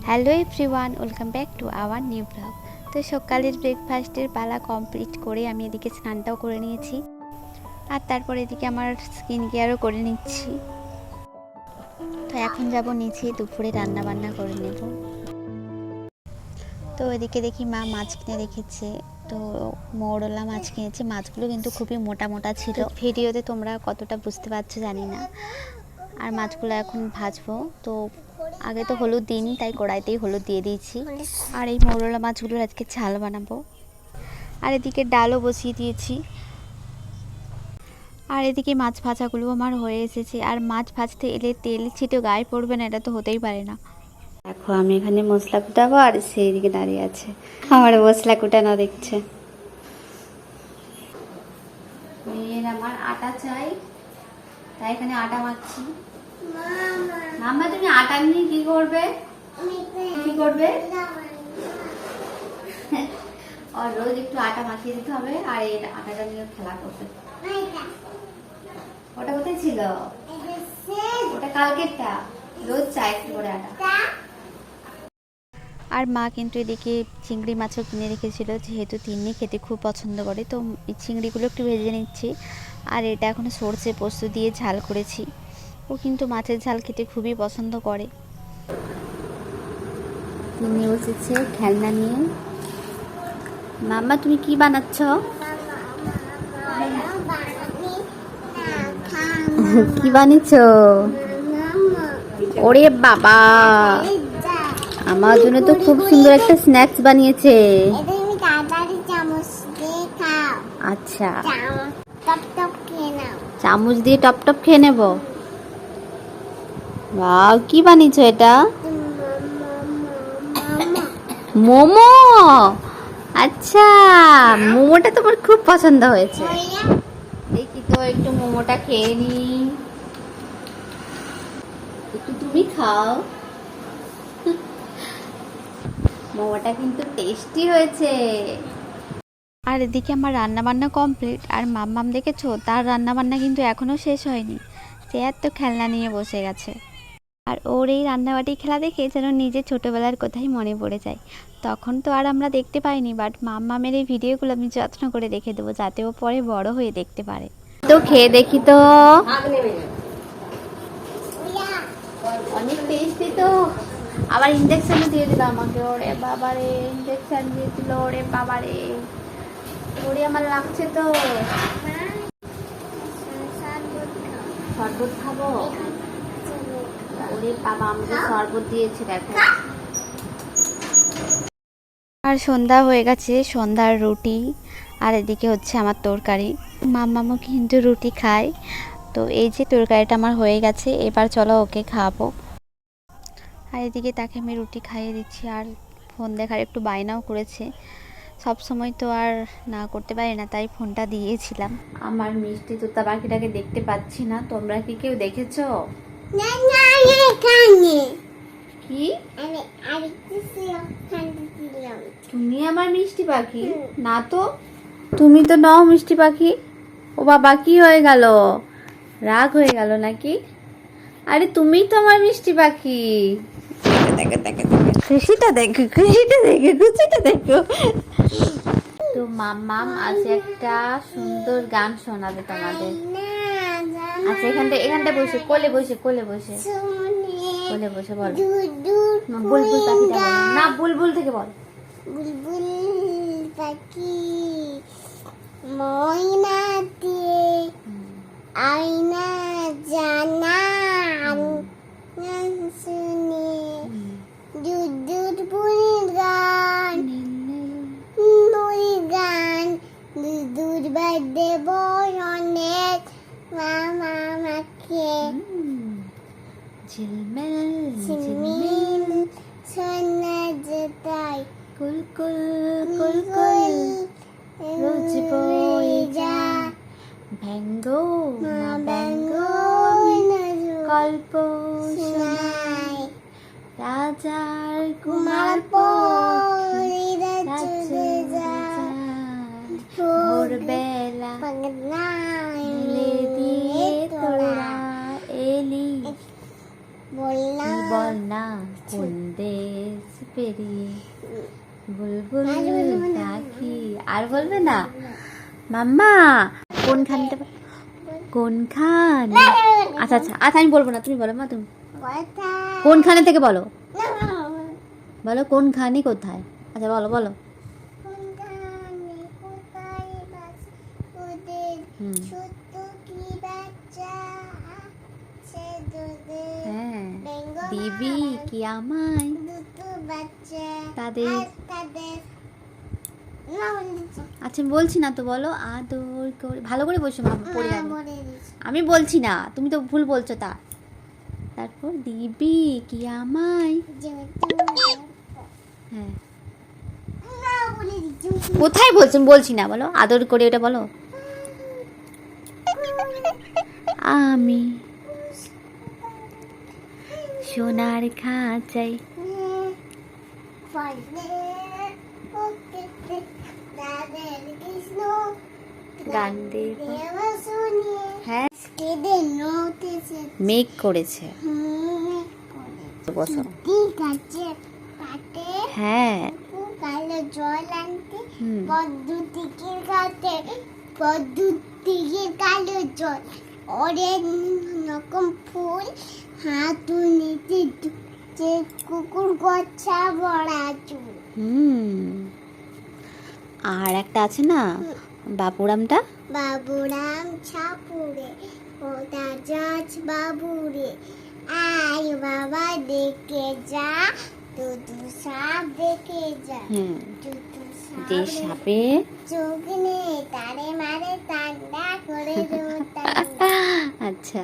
Hello everyone, welcome back to our new blog. তো সকালের ব্রেকফাস্টের পালা কমপ্লিট করে আমি এদিকে স্নানটাও করে নিয়েছি, আর তারপর এদিকে আমার স্কিন কেয়ারও করে নিচ্ছি। তো এখন যাব নিচে, দুপুরে রান্না বান্না করে নেব। তো এদিকে দেখি মা মাছ কিনে রেখেছে, তো মৌরলা মাছ কিনেছে। মাছগুলো কিন্তু খুবই মোটা মোটা ছিল, ভিডিওতে তোমরা কতটা বুঝতে পারছো জানি না। আর মাছগুলো এখন ভাজবো। তো আগে তো হলুদ দিইনি, তাই কড়াইতেই হলুদ দিয়ে দিয়েছি। আর এই মৌরলা মাছগুলোর আজকে ঝাল বানাবো। আর এদিকে ডালও বসিয়ে দিয়েছি। আর এদিকে মাছ ভাজাগুলো আমার হয়ে এসেছে। আর মাছ ভাজতে এলে তেল ছিটে গায়ে পড়বে না, এটা তো হতেই পারে না। দেখো আমি এখানে মশলা কুটাবো, আর সেই দিকে দাঁড়িয়ে আছে আমার মশলা কুটানো দেখছে। মেয়ের আমার আটা চাই, তাই এখানে আটা মাখছি। মাম্মা তুমি আটা নিয়ে কি করবে? আর রোজ একটু আটা মাখিয়ে দিতে হবে, আর এই আটাটা নিয়ে খেলা করবে। ওটা কোথায় ছিল? ওটা কালকেরটা। রোজ চাই একটু করে আটা। আর মা কিন্তু এদিকে চিংড়ি মাছও কিনে রেখেছিল, যেহেতু তিন্নি খেতে খুব পছন্দ করে। তো এই চিংড়িগুলো একটু ভেজে নিচ্ছি। আর এটা এখন সর্ষে পোস্ত দিয়ে ঝাল করেছি। ও কিন্তু মাছের ঝাল খেতে খুবই পছন্দ করে। তিন্নি বসেছে খেলনা নিয়ে। মাম্মা তুমি কি বানাচ্ছ? কি বানিয়েছ? ওরে বাবা, আমার জন্য তো খুব সুন্দর একটা স্ন্যাক্স বানিয়েছে। আচ্ছা, চামচ দিয়ে টপ টপ খেয়ে নেব। বাহ, কি বানিয়েছ এটা? মোমো। আচ্ছা, মোমোটা তোমার খুব পছন্দ হয়েছে। দেখি তো একটু মোমোটা খেয়ে নি। একটু তুমি খাও। মোমোটা কিন্তু টেস্টি হয়েছে। আর এদিকে আমার রান্না বান্না কমপ্লিট। আর মাম্মাম দেখেছো, তার রান্না বান্না কিন্তু এখনো শেষ হয়নি। সে এত খেলনা নিয়ে বসে গেছে। আর ওর এই রান্নাবাটি খেলা দেখে যেন নিজের ছোটোবেলার কথাই মনে পড়ে যায়। তখন তো আর আমরা দেখতে পাইনি, বাট মাম্মামের এই ভিডিওগুলো আমি যত্ন করে রেখে দেবো, যাতে ও পরে বড় হয়ে দেখতে পারে। তো খেয়ে দেখি তো। অনেক টেস্টি তো। আবার ইঞ্জেকশনও দিয়ে দিল আমাকে। ওরে বাবারে, ইঞ্জেকশন দিয়েছিল। ওরে বাবারে, ওরে আমার লাগছে তো। শরবত খাবো? ওরে বাবা, আমাকে শরবত দিয়েছে দেখো। আর সন্ধ্যা হয়ে গেছে, সন্ধ্যার রুটি আর এদিকে হচ্ছে আমার তরকারি। মাম্মামও কিন্তু রুটি খায়। তো এই যে তরকারিটা আমার হয়ে গেছে, এবার চলো ওকে খাওয়াবো। আর এদিকে তাকে আমি রুটি খাইয়ে দিচ্ছি। আর ফোন দেখার একটু বায়নাও করেছে। সব সময় তো আর না করতে পারি না, তাই ফোনটা দিয়েছিলাম। আমার মিষ্টি তোতা পাখিটাকে দেখতে পাচ্ছি না, তোমরা কি কেউ দেখেছো? কি তুমি আমার মিষ্টি পাখি? না তো, তুমি তো নও মিষ্টি পাখি। ও বাবা, কি হয়ে গেল? রাগ হয়ে গেল নাকি? আরে তুমি তো আমার মিষ্টি পাখি। দেখো দেখো দেখো, খুশিটা দেখো, খুশিটা দেখো, খুশিটা দেখো। তো মাম্মাম আজ একটা সুন্দর গান শোনাবে তোমাদের। আচ্ছা, এখানটা বসে, কোলে বসে বল। বুলবুল পাখিটা বল না, বুলবুল থেকে বল। বুলবুল পাখি ময়নাতে আয়না জানা শুনে দুধ বুড়ির গান, দুধ বাদে বরণের মামা মাখে ঝিলমিল ঝিলমিল সোনা যেতাই কুলকুল কুলকুল রোজ বয়ে যা ব্যঙ্গ গল্প শোনায় রাজার কুমার পরীরা চলে যায় ভোরবেলা এলে দিয়ে তোরা এলি বল না কোন দেশ পেরিয়ে বুলবুল পাখি। আর বলবে না মাম্মা কোনখানটা, কোনখানে? আচ্ছা আচ্ছা আচ্ছা, আমি বলবো না, তুমি বলো মা, তুমি কোনখানে থেকে বলো, বলো কোনখানে কোথায়। আচ্ছা বলো বলো। হ্যাঁ, দিবি কি আমায় তাদের। আচ্ছা বলছি না তো, বলো আদর করে, ভালো করে বসো মা, পড়ে যাবে। আমি বলছি না, তুমি তো ভুল বলছো। তারপর দিবি কি আমায়। হ্যাঁ, কোথায় বলছেন, বলছি না, বলো আদর করে, ওটা বলো। আমি সোনার খাঁচাই গান দেব। হ্যাঁ, মেঘ করেছে। বসো। হ্যাঁ, জল আনতে পদ্ধতির কাছে, পদ্ধতির কালো জল, অনেক রকম ফুল, হাতু নিতে কুকুর গচ্ছা বড়া চুল। আর একটা আছে না, বাপুরামটা। বাবুরাম ছাপুরে ওটা যাচ বাবুরে, আয় বাবা দেখে যা, দুদু সাপ দেখে যা। যে সাপে চোখ নেই তারে মারে ঠান্ডা করে দেবো। আচ্ছা।